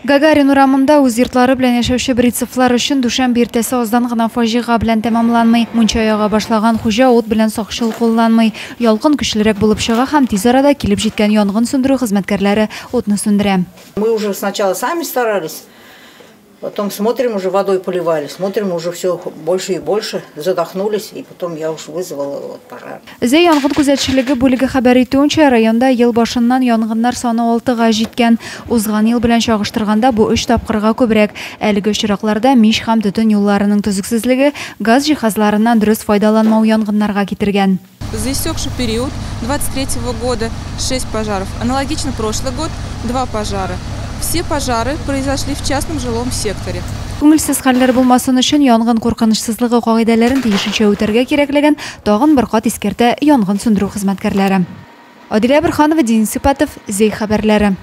Гагарин урамында үз йортлары белән яшәүче бритсовлар өчен дүшәмбе иртәсе аздан гына фаҗига белән тәмамланмый. Мунча яга башлаган хуҗа ут белән сакчыл кулланмый. Ялкын көчлерәк булып чыга һәм тиз арада килеп җиткән янгын сүндерү хезмәткәрләре утны сүндерә. Мы уже сначала сами старались, потом смотрим, уже водой поливали, смотрим, уже все больше и больше, задохнулись, и потом я уж вызвала пожар. Зәй янгын күзәтчелеге бүлеге хәбәр итүенчә, районда ел башыннан янгыннар саны 6-га җиткән. Узган ел белән чагыштырганда бу 3 тапкырга күбрәк. Әлеге очракларда мич һәм төтен юлларының төзексезлеге, газ җиһазларыннан дөрес файдаланмау янгыннарга китергән. За истекший период 23 года 6 пожаров. Аналогично прошлый год 2 пожара. Все пожары произошли в частном жилом секторе. Күңелсез хәлләр булмасын өчен янгын куркынычсызлыгы кагыйдәләрен тиешенчә үтәргә кирәклеген тагын бер кат искәртә янгын сүндерү хезмәткәрләре. Адилә Бирханова, Денис Сыпатов, Зей хәбәрләре.